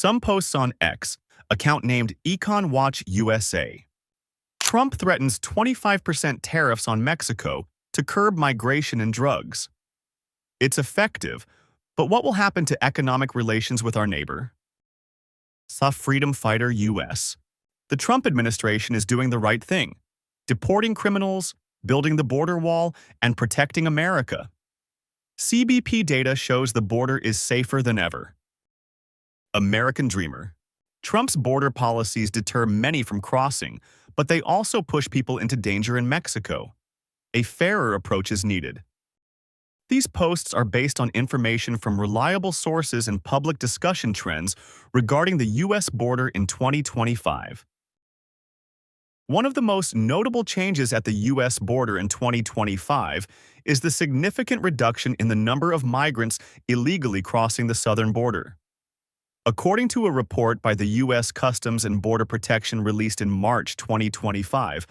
Some posts on X, account named Econ Watch USA. Trump threatens 25% tariffs on Mexico to curb migration and drugs. It's effective, but what will happen to economic relations with our neighbor? Freedom fighter US. The Trump administration is doing the right thing, deporting criminals, building the border wall, and protecting America. CBP data shows the border is safer than ever. American dreamer. Trump's border policies deter many from crossing, but they also push people into danger in Mexico. A fairer approach is needed. These posts are based on information from reliable sources and public discussion trends regarding the U.S. border in 2025. One of the most notable changes at the U.S. border in 2025 is the significant reduction in the number of migrants illegally crossing the southern border. According to a report by the U.S. Customs and Border Protection released in March 2025,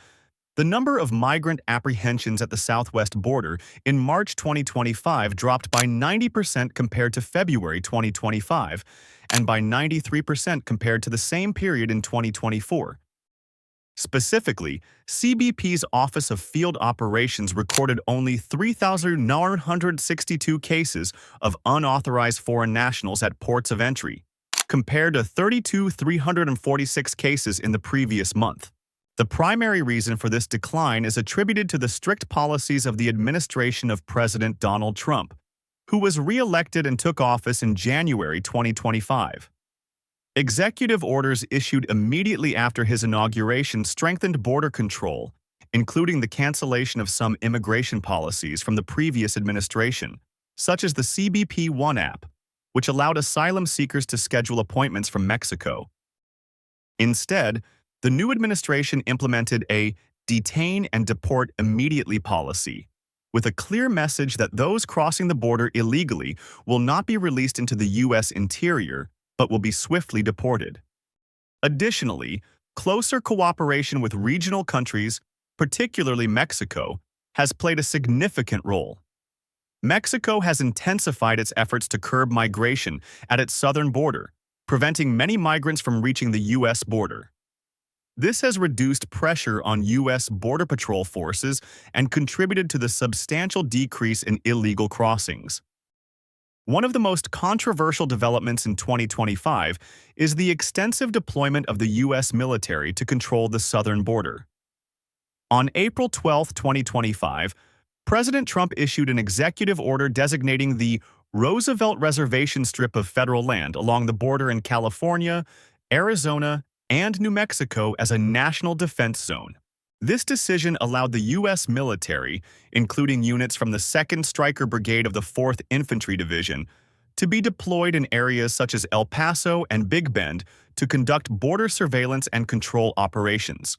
the number of migrant apprehensions at the southwest border in March 2025 dropped by 90% compared to February 2025 and by 93% compared to the same period in 2024. Specifically, CBP's Office of Field Operations recorded only 3,962 cases of unauthorized foreign nationals at ports of entry, compared to 32,346 cases in the previous month. The primary reason for this decline is attributed to the strict policies of the administration of President Donald Trump, who was re-elected and took office in January 2025. Executive orders issued immediately after his inauguration strengthened border control, including the cancellation of some immigration policies from the previous administration, such as the CBP One app, which allowed asylum seekers to schedule appointments from Mexico. Instead, the new administration implemented a detain and deport immediately policy, with a clear message that those crossing the border illegally will not be released into the U.S. interior, but will be swiftly deported. Additionally, closer cooperation with regional countries, particularly Mexico, has played a significant role. Mexico has intensified its efforts to curb migration at its southern border, preventing many migrants from reaching the U.S. border. This has reduced pressure on U.S. Border Patrol forces and contributed to the substantial decrease in illegal crossings. One of the most controversial developments in 2025 is the extensive deployment of the U.S. military to control the southern border. On April 12, 2025, President Trump issued an executive order designating the Roosevelt Reservation strip of federal land along the border in California, Arizona, and New Mexico as a national defense zone. This decision allowed the U.S. military, including units from the 2nd Stryker Brigade of the 4th Infantry Division, to be deployed in areas such as El Paso and Big Bend to conduct border surveillance and control operations.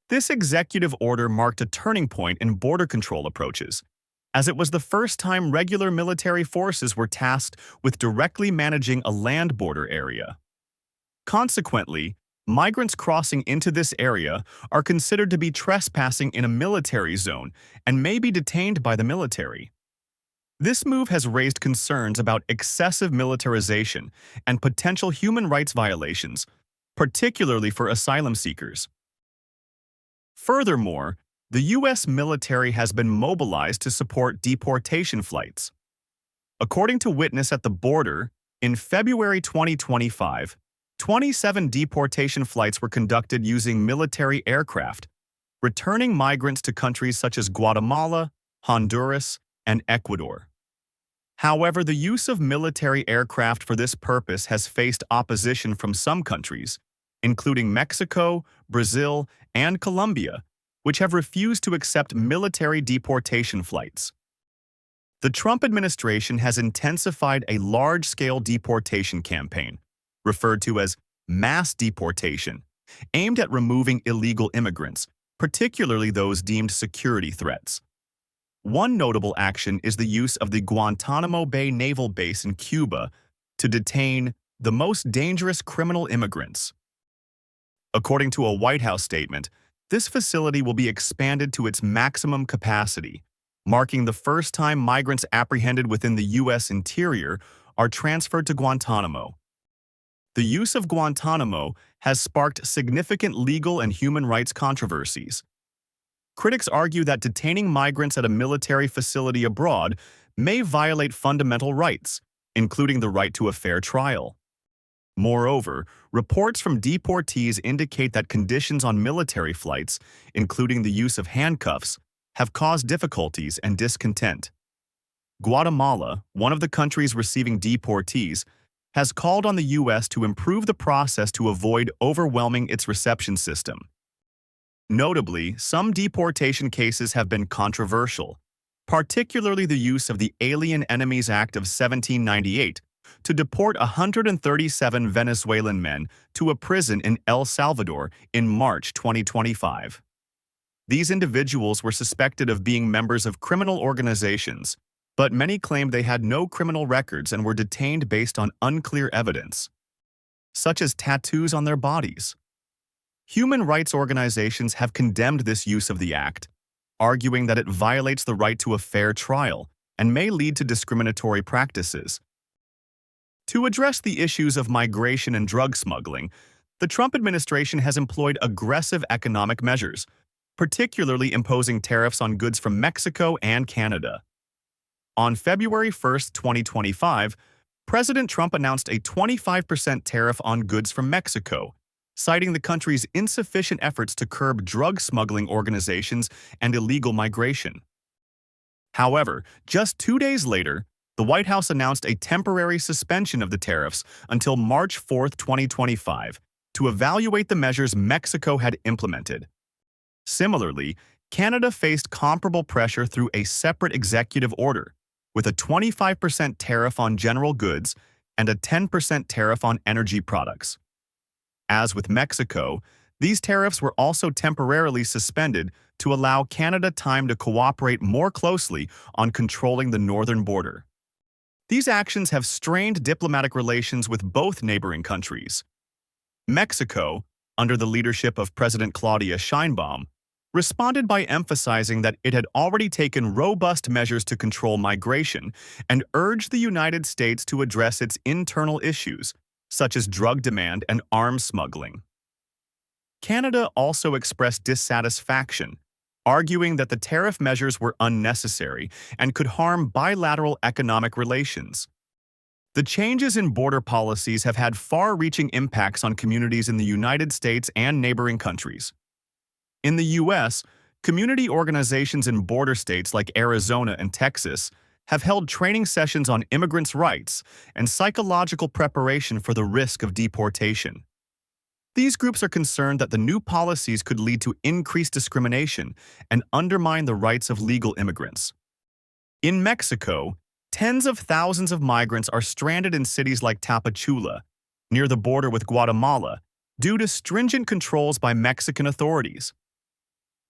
This executive order marked a turning point in border control approaches, as it was the first time regular military forces were tasked with directly managing a land border area. Consequently, migrants crossing into this area are considered to be trespassing in a military zone and may be detained by the military. This move has raised concerns about excessive militarization and potential human rights violations, particularly for asylum seekers. Furthermore, the U.S. military has been mobilized to support deportation flights. According to witness at the border, in February 2025, 27 deportation flights were conducted using military aircraft, returning migrants to countries such as Guatemala, Honduras, and Ecuador. However, the use of military aircraft for this purpose has faced opposition from some countries, including Mexico, Brazil, and Colombia, which have refused to accept military deportation flights. The Trump administration has intensified a large-scale deportation campaign, referred to as mass deportation, aimed at removing illegal immigrants, particularly those deemed security threats. One notable action is the use of the Guantanamo Bay Naval Base in Cuba to detain the most dangerous criminal immigrants. According to a White House statement, this facility will be expanded to its maximum capacity, marking the first time migrants apprehended within the U.S. interior are transferred to Guantanamo. The use of Guantanamo has sparked significant legal and human rights controversies. Critics argue that detaining migrants at a military facility abroad may violate fundamental rights, including the right to a fair trial. Moreover, reports from deportees indicate that conditions on military flights, including the use of handcuffs, have caused difficulties and discontent. Guatemala, one of the countries receiving deportees, has called on the U.S. to improve the process to avoid overwhelming its reception system. Notably, some deportation cases have been controversial, particularly the use of the Alien Enemies Act of 1798 to deport 137 Venezuelan men to a prison in El Salvador in March 2025. These individuals were suspected of being members of criminal organizations, but many claimed they had no criminal records and were detained based on unclear evidence, such as tattoos on their bodies. Human rights organizations have condemned this use of the act, arguing that it violates the right to a fair trial and may lead to discriminatory practices. To address the issues of migration and drug smuggling, the Trump administration has employed aggressive economic measures, particularly imposing tariffs on goods from Mexico and Canada. On February 1, 2025, President Trump announced a 25% tariff on goods from Mexico, citing the country's insufficient efforts to curb drug smuggling organizations and illegal migration. However, just 2 days later, the White House announced a temporary suspension of the tariffs until March 4, 2025, to evaluate the measures Mexico had implemented. Similarly, Canada faced comparable pressure through a separate executive order, with a 25% tariff on general goods and a 10% tariff on energy products. As with Mexico, these tariffs were also temporarily suspended to allow Canada time to cooperate more closely on controlling the northern border. These actions have strained diplomatic relations with both neighboring countries. Mexico, under the leadership of President Claudia Sheinbaum, responded by emphasizing that it had already taken robust measures to control migration and urged the United States to address its internal issues, such as drug demand and arms smuggling. Canada also expressed dissatisfaction, arguing that the tariff measures were unnecessary and could harm bilateral economic relations. The changes in border policies have had far-reaching impacts on communities in the United States and neighboring countries. In the U.S., community organizations in border states like Arizona and Texas have held training sessions on immigrants' rights and psychological preparation for the risk of deportation. These groups are concerned that the new policies could lead to increased discrimination and undermine the rights of legal immigrants. In Mexico, tens of thousands of migrants are stranded in cities like Tapachula, near the border with Guatemala, due to stringent controls by Mexican authorities.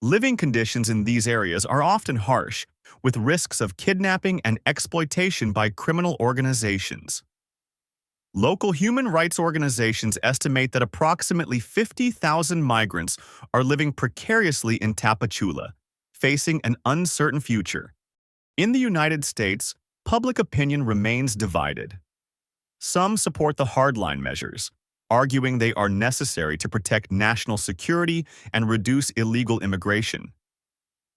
Living conditions in these areas are often harsh, with risks of kidnapping and exploitation by criminal organizations. Local human rights organizations estimate that approximately 50,000 migrants are living precariously in Tapachula, facing an uncertain future. In the United States, public opinion remains divided. Some support the hardline measures, arguing they are necessary to protect national security and reduce illegal immigration.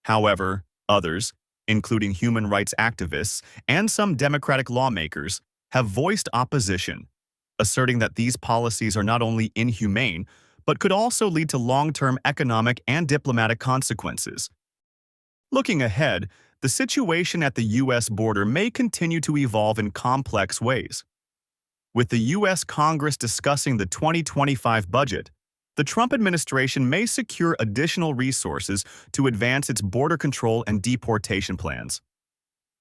However, others, including human rights activists and some Democratic lawmakers, have voiced opposition, asserting that these policies are not only inhumane, but could also lead to long-term economic and diplomatic consequences. Looking ahead, the situation at the U.S. border may continue to evolve in complex ways. With the U.S. Congress discussing the 2025 budget, the Trump administration may secure additional resources to advance its border control and deportation plans.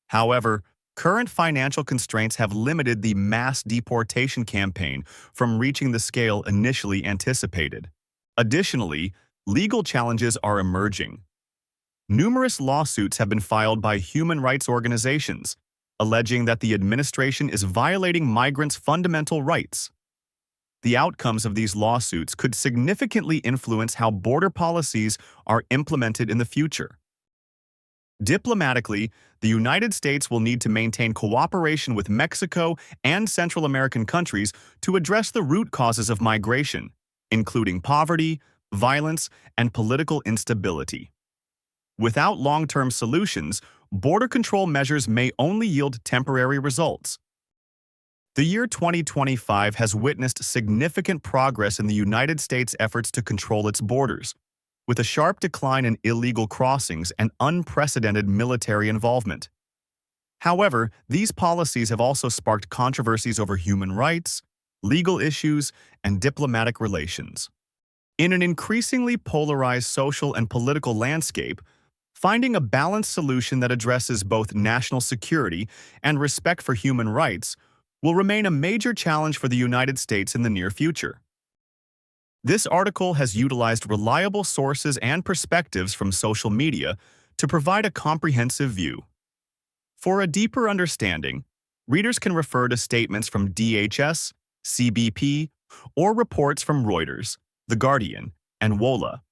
However, current financial constraints have limited the mass deportation campaign from reaching the scale initially anticipated. Additionally, legal challenges are emerging. Numerous lawsuits have been filed by human rights organizations, alleging that the administration is violating migrants' fundamental rights. The outcomes of these lawsuits could significantly influence how border policies are implemented in the future. Diplomatically, the United States will need to maintain cooperation with Mexico and Central American countries to address the root causes of migration, including poverty, violence, and political instability. Without long-term solutions, border control measures may only yield temporary results. The year 2025 has witnessed significant progress in the United States' efforts to control its borders, with a sharp decline in illegal crossings and unprecedented military involvement. However, these policies have also sparked controversies over human rights, legal issues, and diplomatic relations. In an increasingly polarized social and political landscape, finding a balanced solution that addresses both national security and respect for human rights will remain a major challenge for the United States in the near future. This article has utilized reliable sources and perspectives from social media to provide a comprehensive view. For a deeper understanding, readers can refer to statements from DHS, CBP, or reports from Reuters, The Guardian, and WOLA.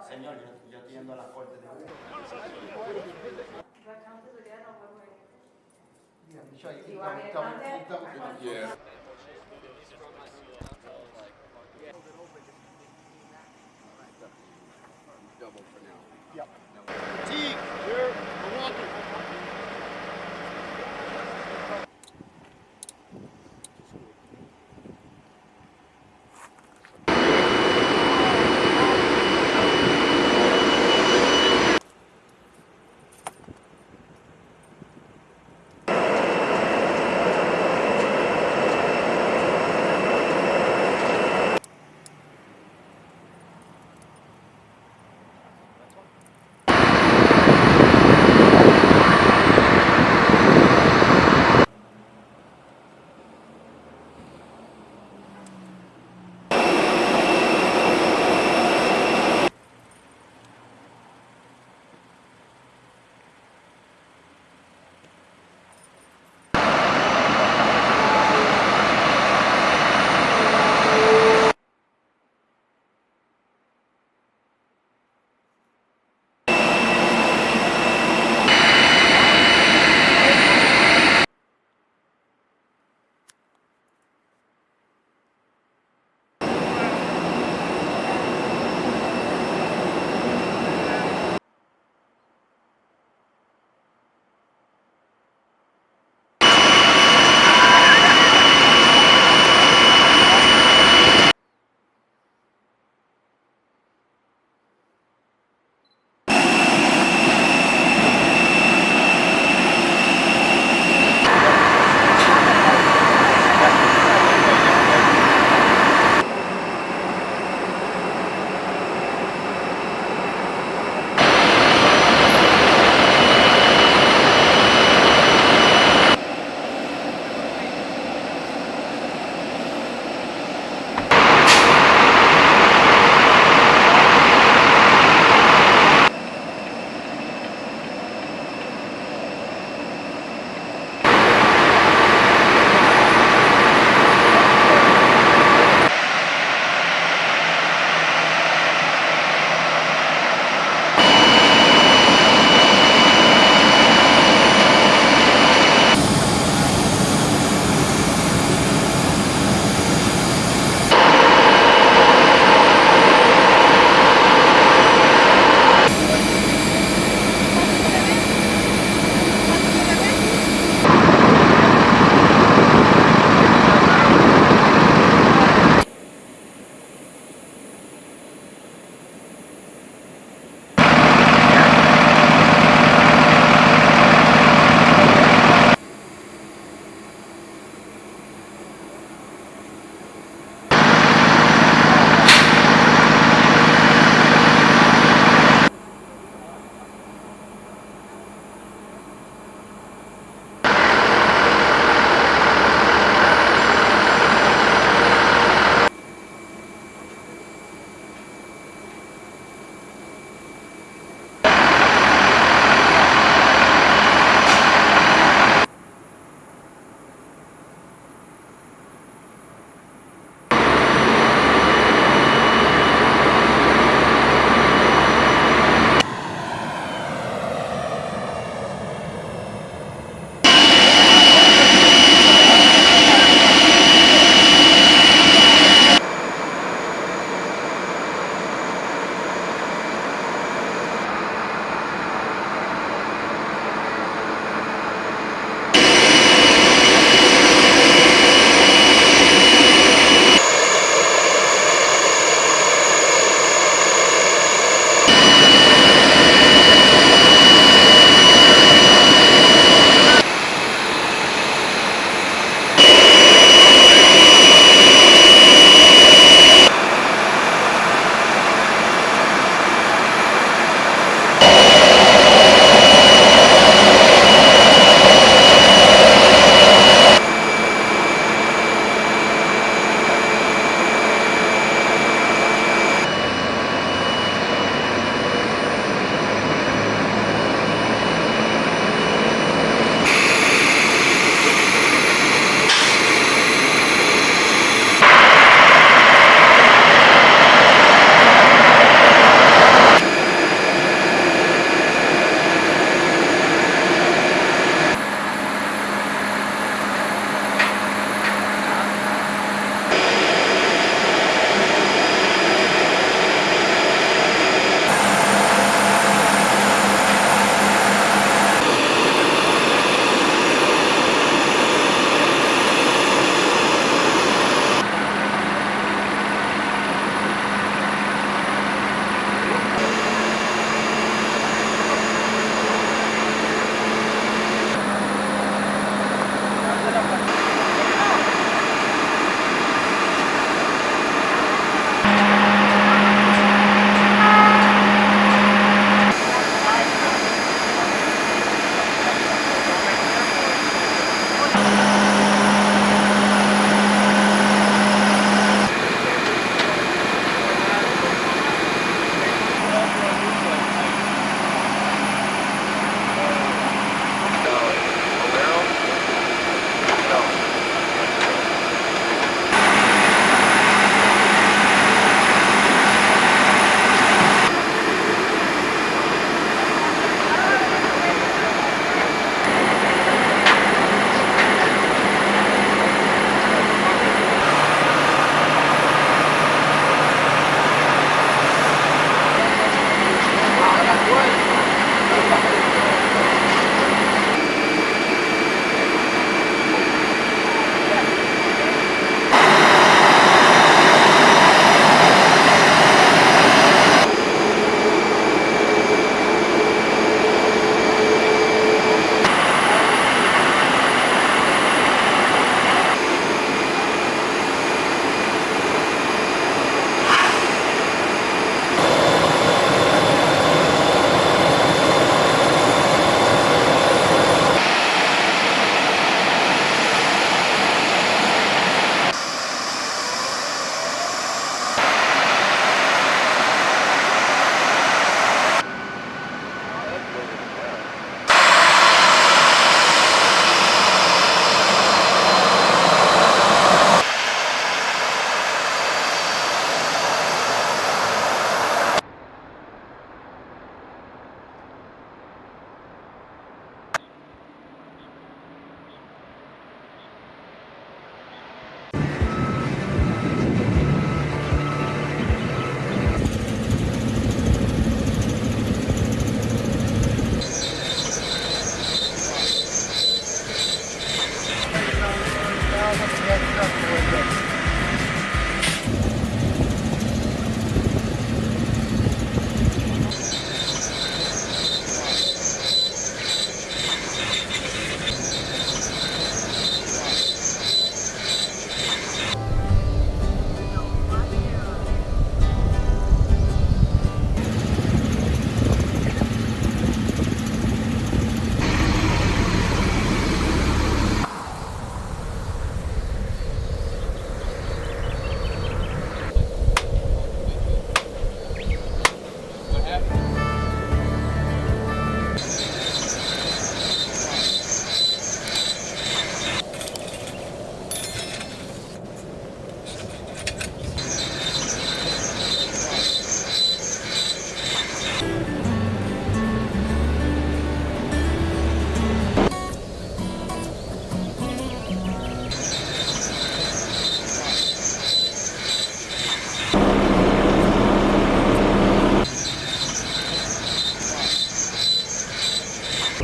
Señor, yo estoy yendo a las cortes de Yeah. Double for now. Yep. Teague, here, Milwaukee.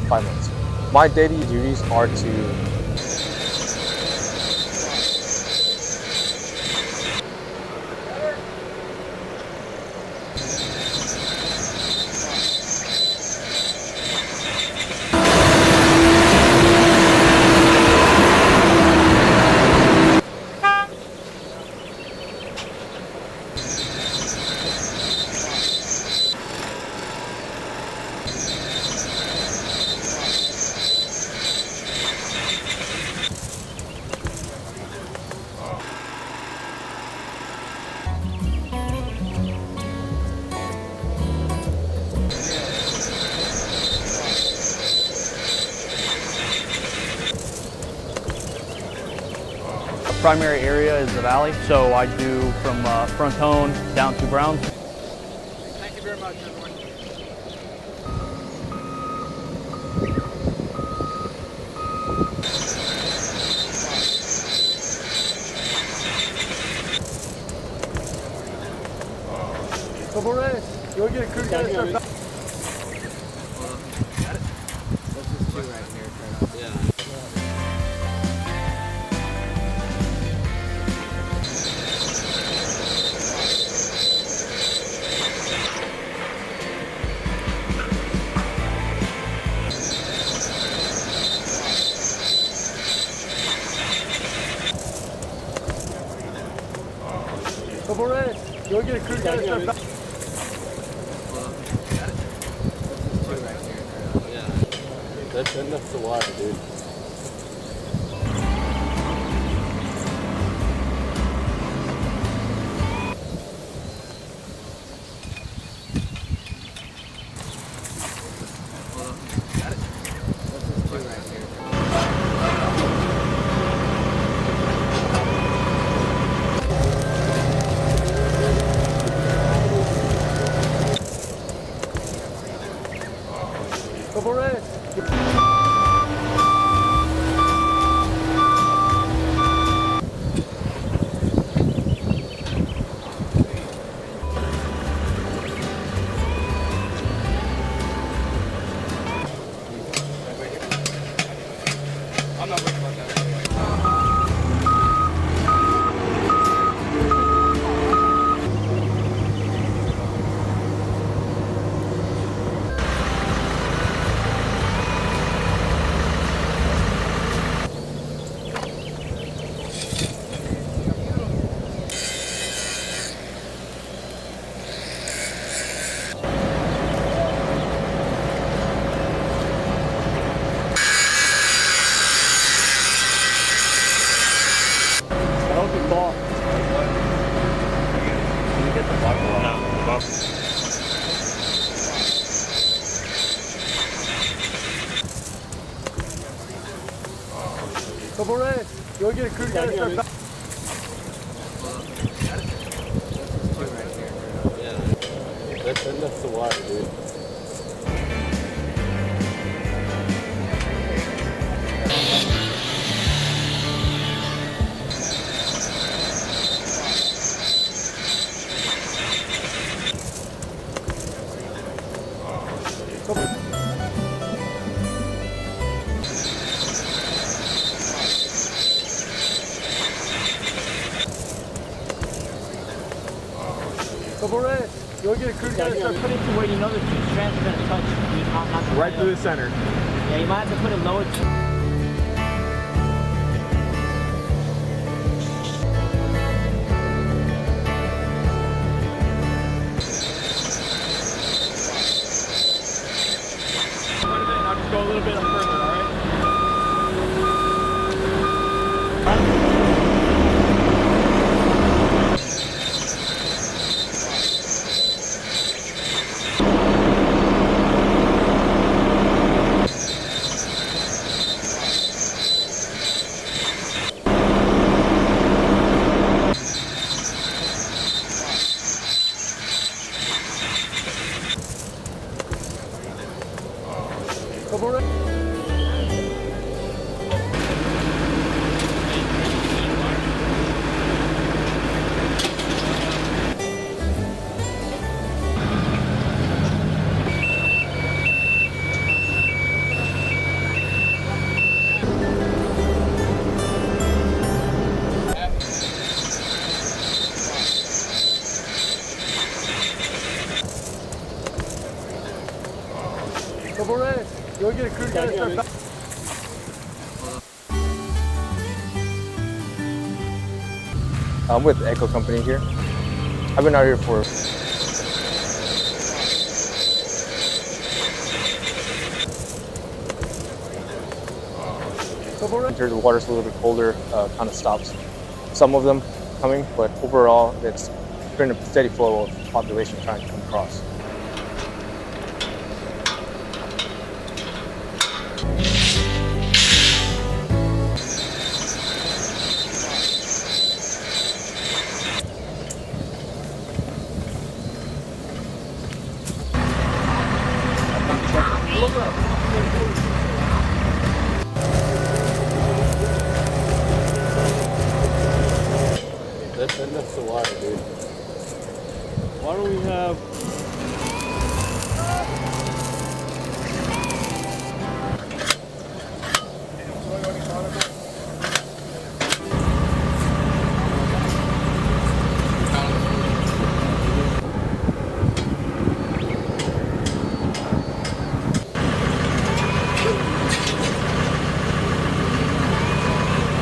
5 minutes. My daily duties are to primary area is the valley, so I do from front hone down to Browns. Thank you very much, everyone. You'll get a crew together. You'll get a crew together. That's the water, dude. I'm not worried about that. You'll get a crew together. That's the water, dude. You'll get a crew together. Put it to where you know the two strands are going to touch. Not Right through the center. Yeah, you might have to put it lower. I'll just go a little bit further, all right? Couple minutes. Go get a crew together. Start back. I'm with the Echo Company here. I've been out here for winter. The water's a little bit colder, kind of stops some of them coming, but overall it's been a steady flow of population trying to come across. That's the water, dude. Why don't we have...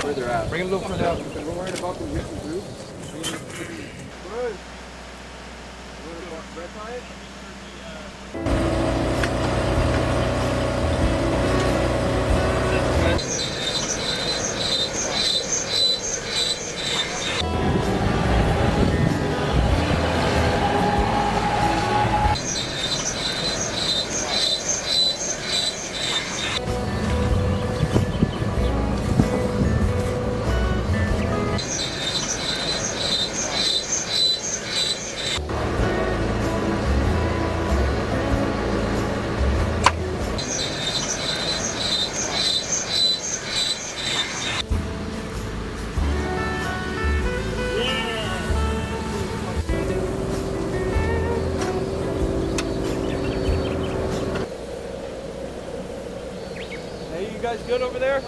Further out. Bring him a little further out because we're worried about them missing through. Good. Red tide? Hey, you guys good over there?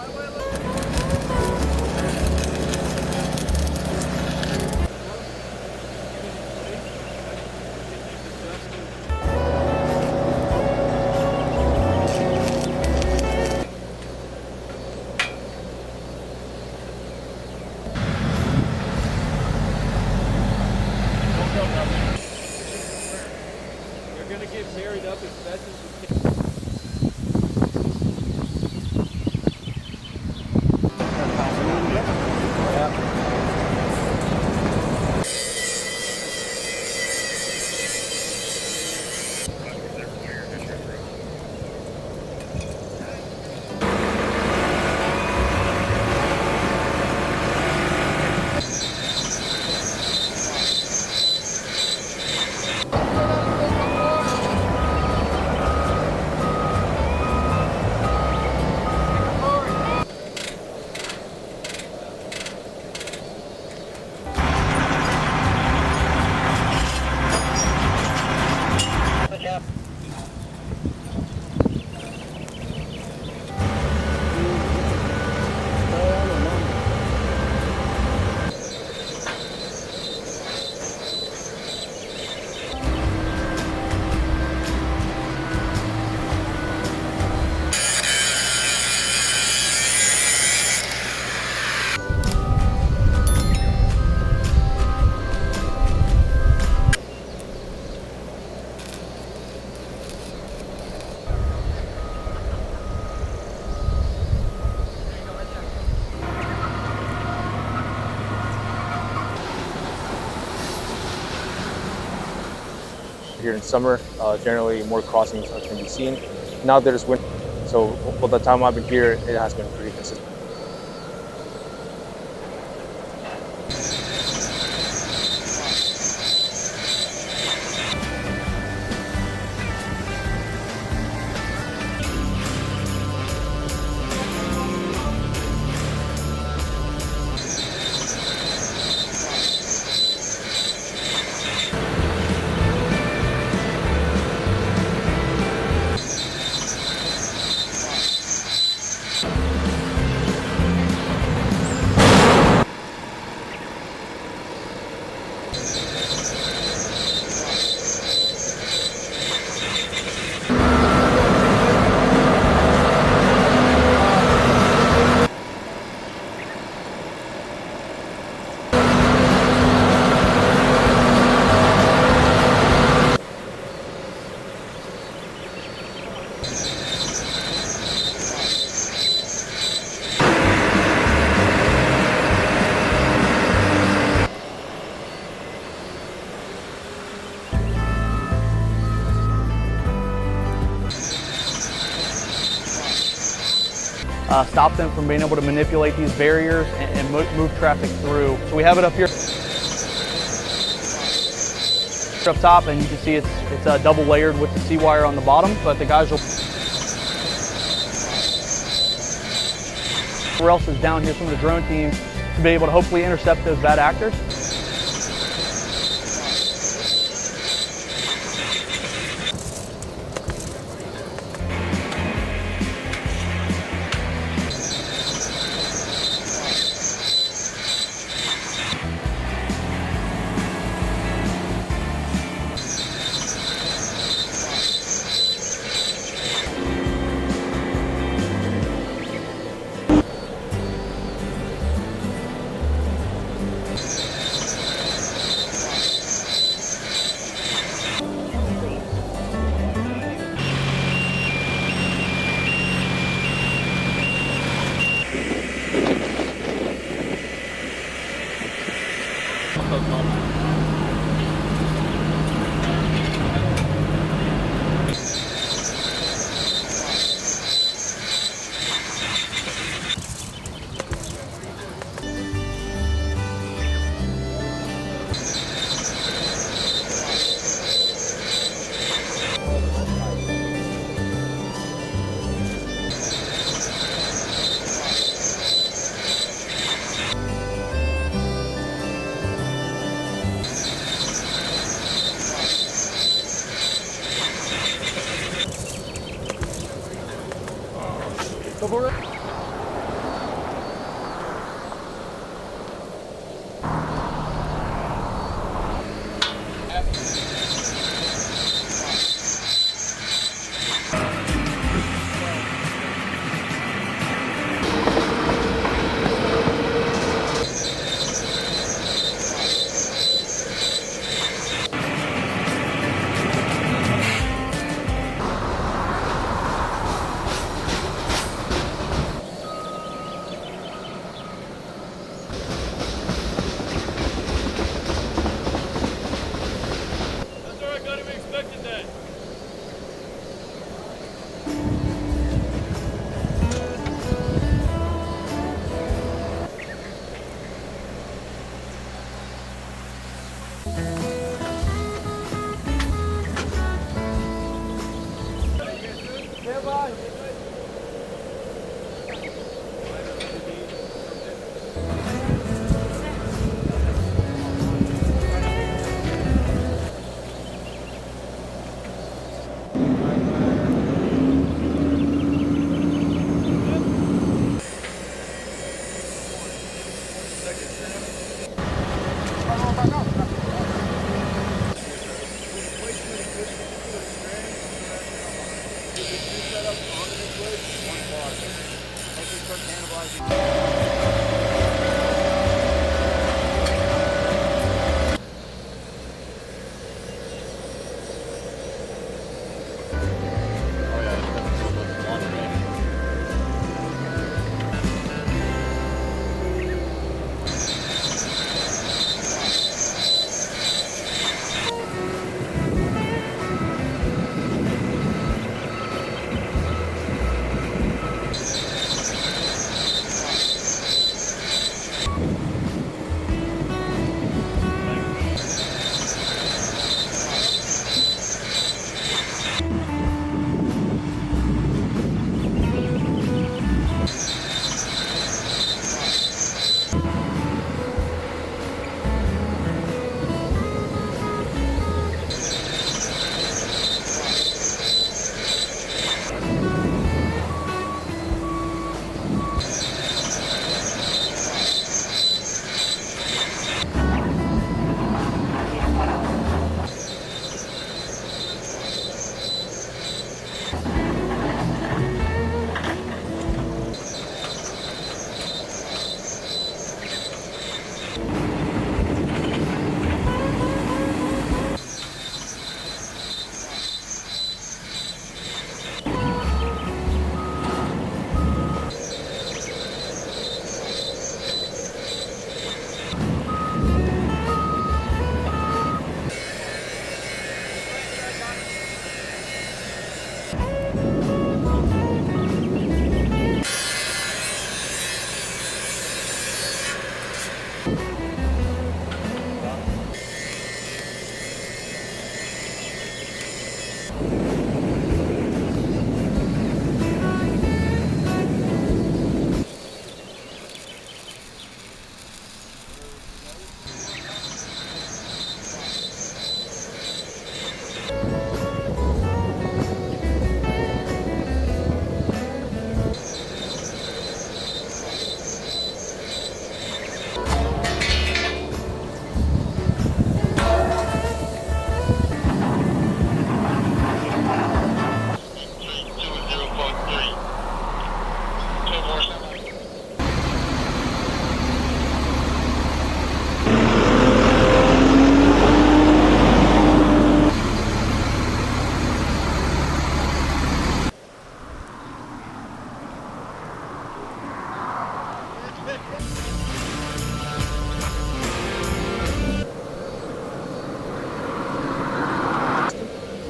You're gonna get buried up as best as you can. Here in summer, generally more crossings can be seen. Now there's winter, so by the time I've been here, it has been pretty consistent. stop them from being able to manipulate these barriers and move traffic through. So we have it up here up top, and you can see it's double layered with the C-wire on the bottom, but the guys will. Where else is down here, some of the drone teams, to be able to hopefully intercept those bad actors.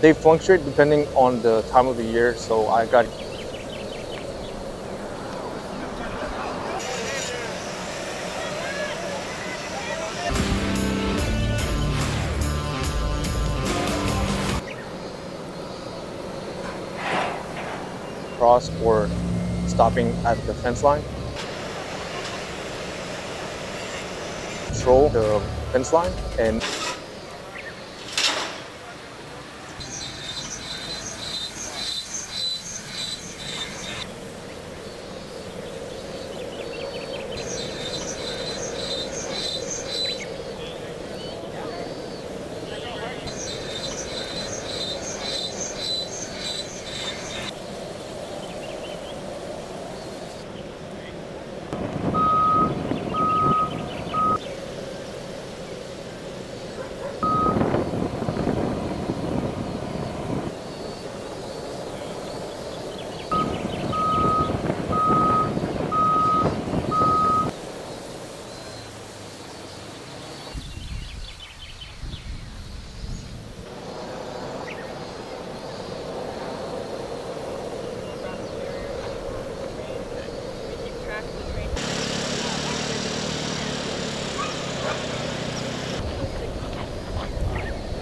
They fluctuate depending on the time of the year, so I got cross or stopping at the fence line. Control the fence line and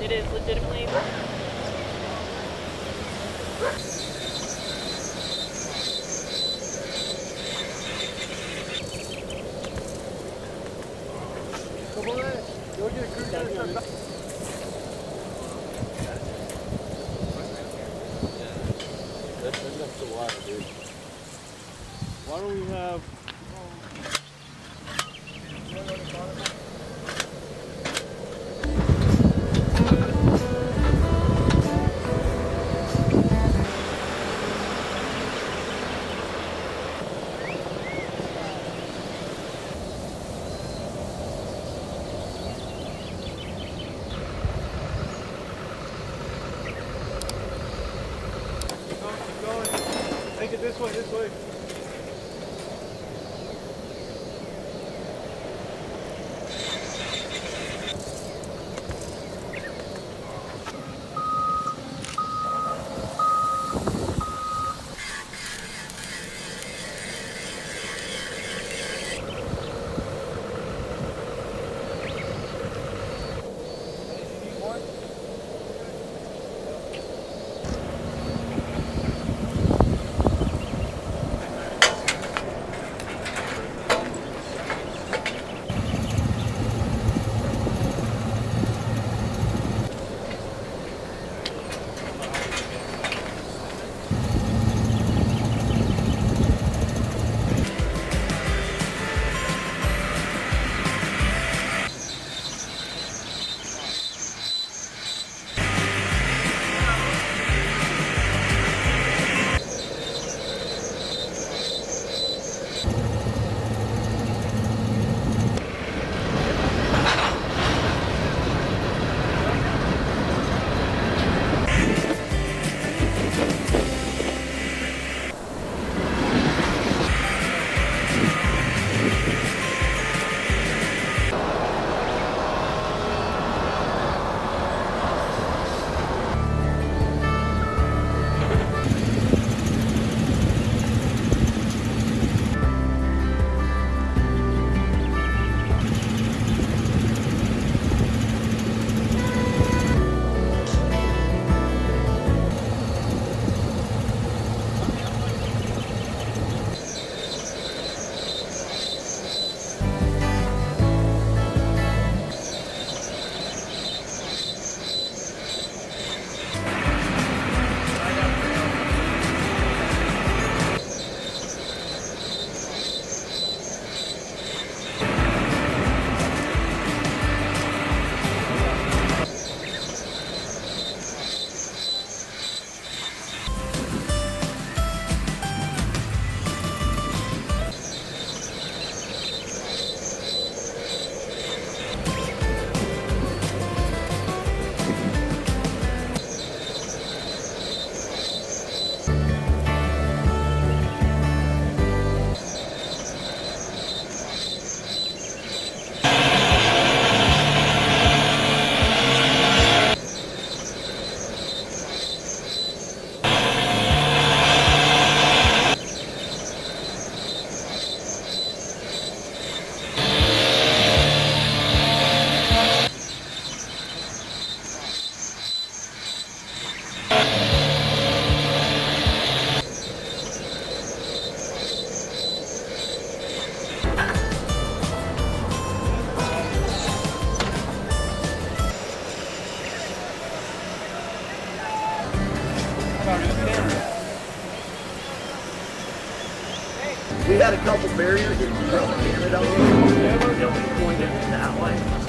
It is legitimately. That's a lot, dude. Why don't we have... Take it this way, this way. We had a couple barriers that you probably handed out. They'll be pointed that way.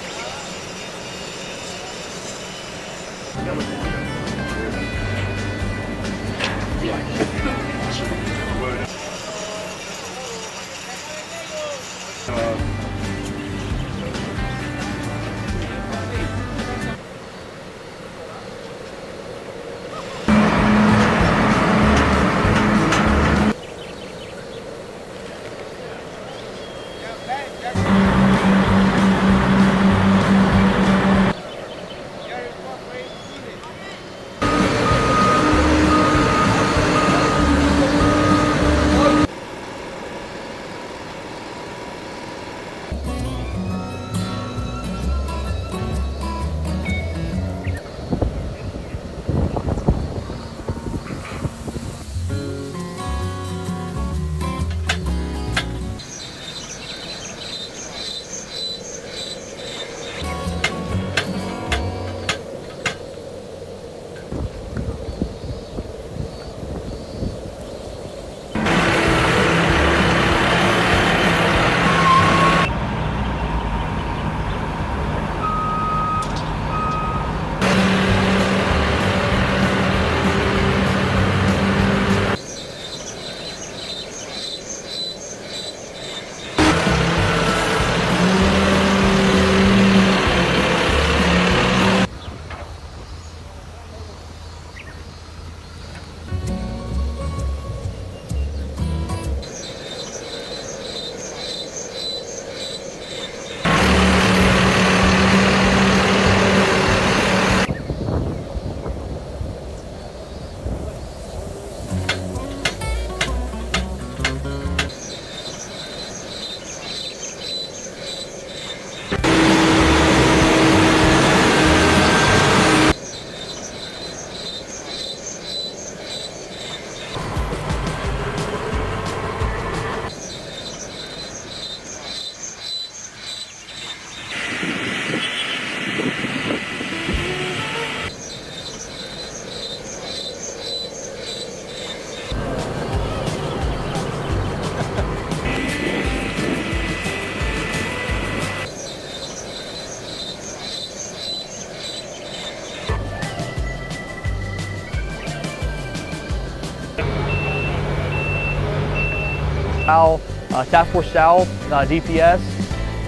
Task Force South, DPS,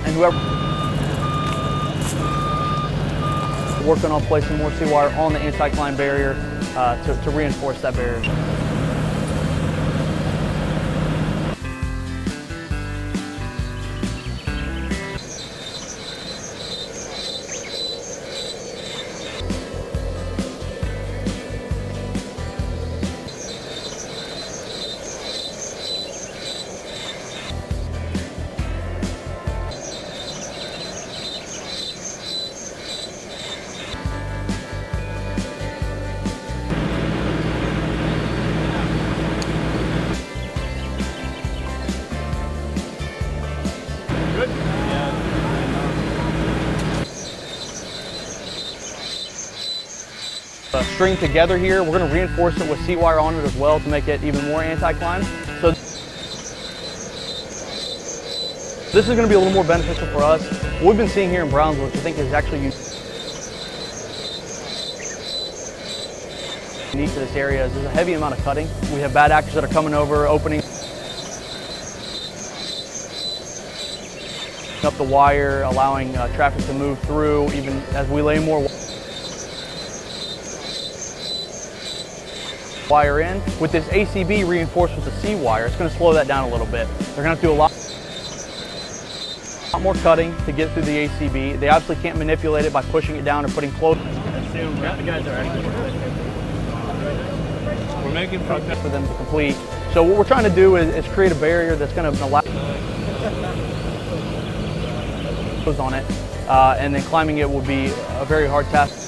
and whoever working on placing more C-wire on the anti-climb barrier to reinforce that barrier. String together here. We're going to reinforce it with C-wire on it as well to make it even more anti-climb. So this is going to be a little more beneficial for us. What we've been seeing here in Brownsville, which I think is actually unique to this area, is there's a heavy amount of cutting. We have bad actors that are coming over, opening up the wire, allowing traffic to move through, even as we lay more wire in. With this ACB reinforced with the C-wire, it's going to slow that down a little bit. They're going to have to do a lot more cutting to get through the ACB. They obviously can't manipulate it by pushing it down or putting close. We're making progress for them to complete. So what we're trying to do is create a barrier that's going to allow on it, and then climbing it will be a very hard task.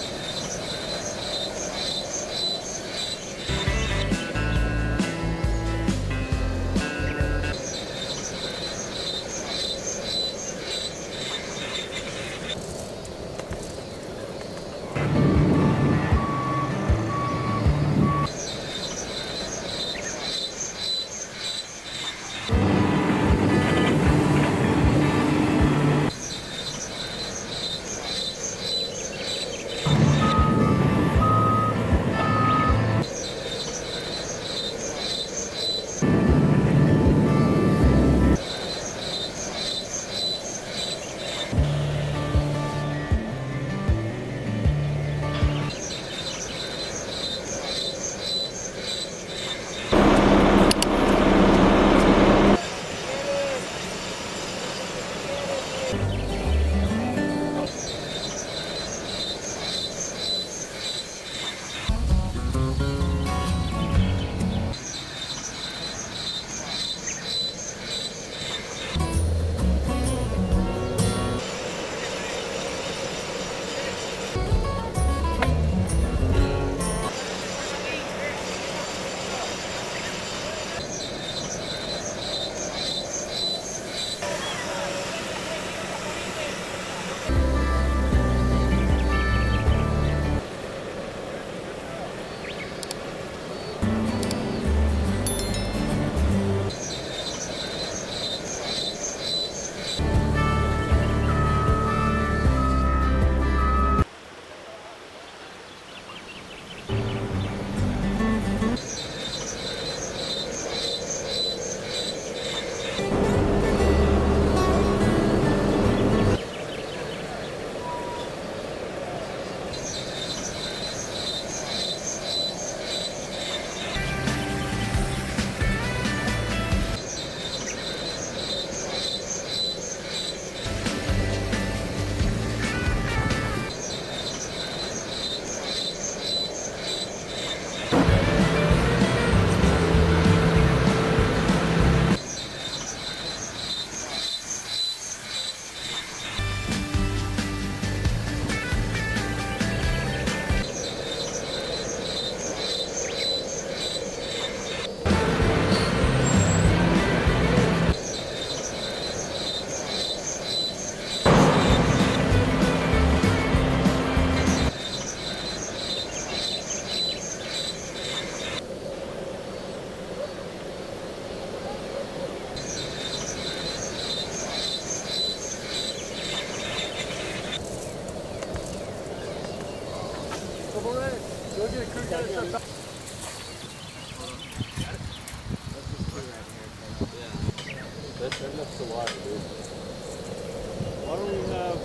That looks a lot, dude. Why don't we have...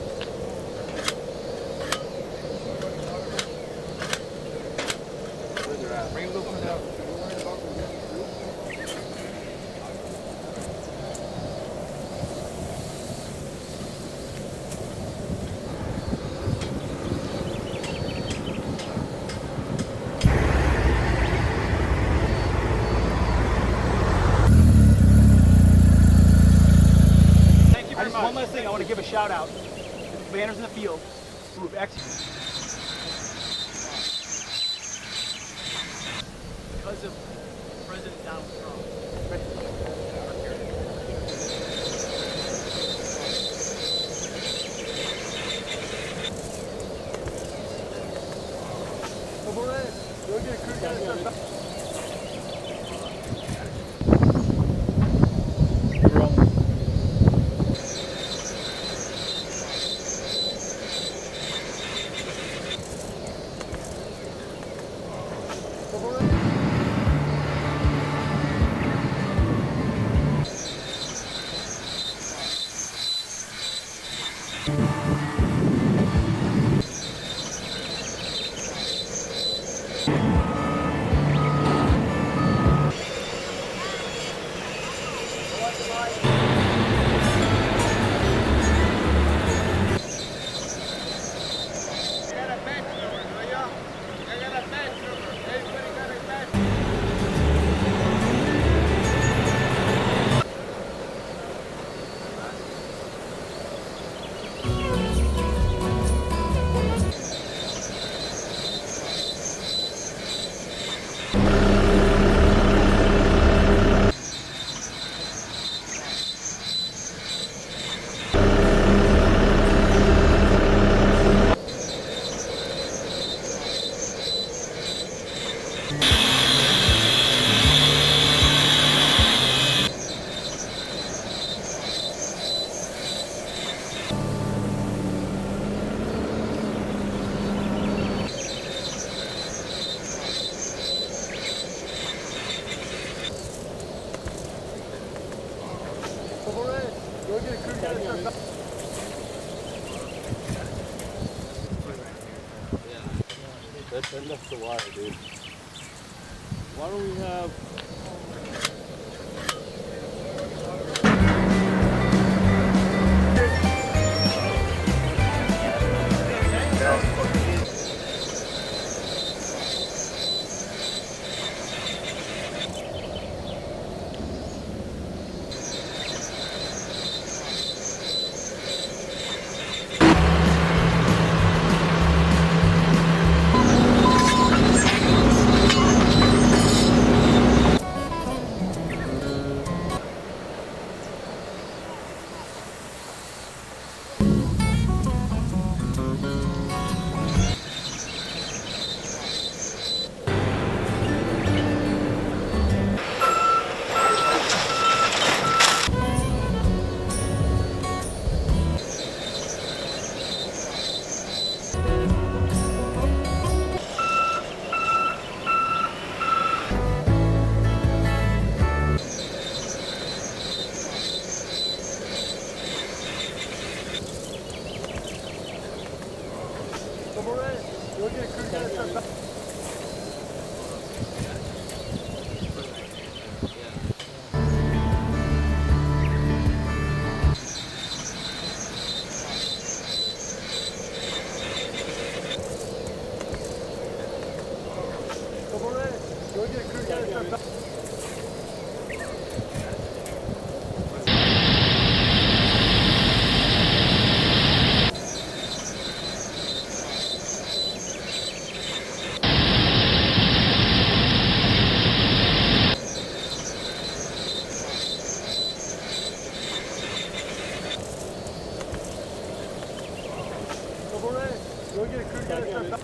Where they're at. Bring them a little further out. We're worried about them getting through. One last thing, I want to give a shout out. Banners in the field who have executed because of President Donald Trump. Go get a crew down. Go get a crew down. That looks a lot, dude. Why don't we have... Go get a crew down. Go get a crew down. Go get a crew down.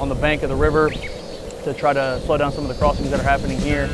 on the bank of the river to try to slow down some of the crossings that are happening here.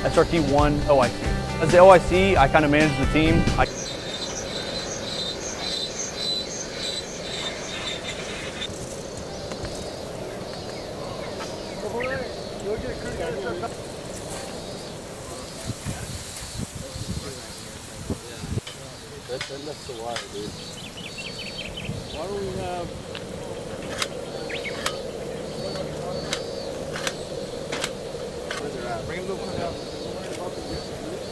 SRT 1 OIC. As the OIC, I kind of manage the team. That's the water, dude. Why don't we have... Where they're at? Bring them a little further out. We're worried about the missing roof.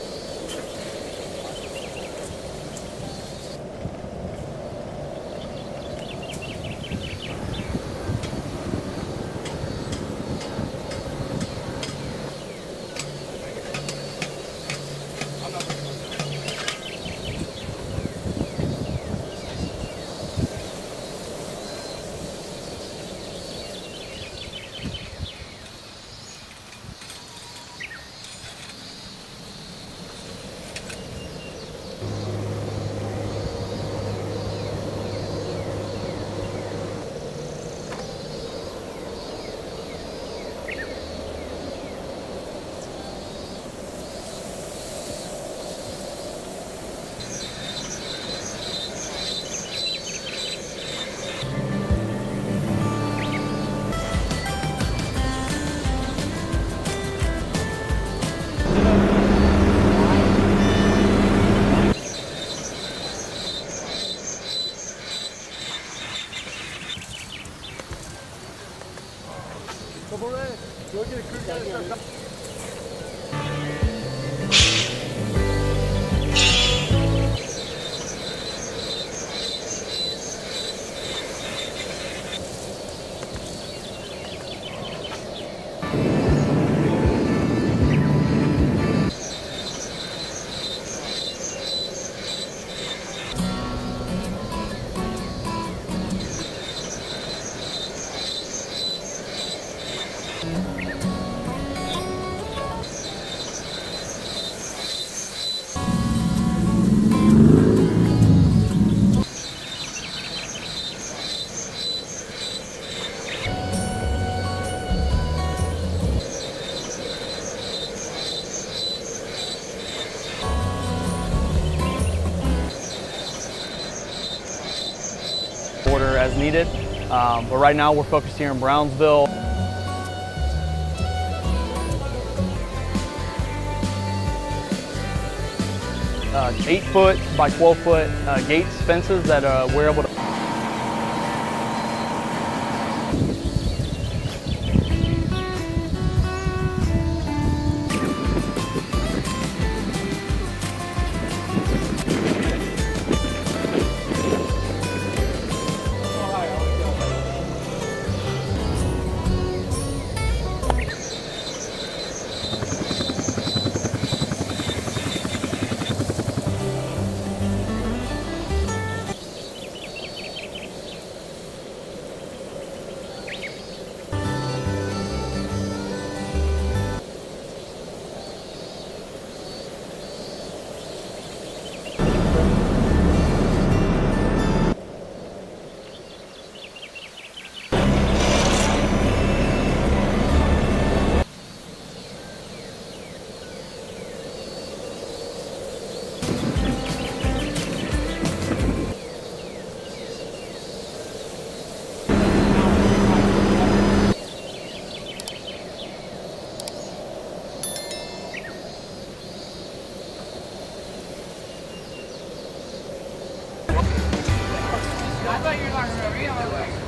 Order as needed, but right now we're focused here in Brownsville. Uh, 8-foot by 12-foot gates, fences that we're able to. I thought you were talking about me. I was like,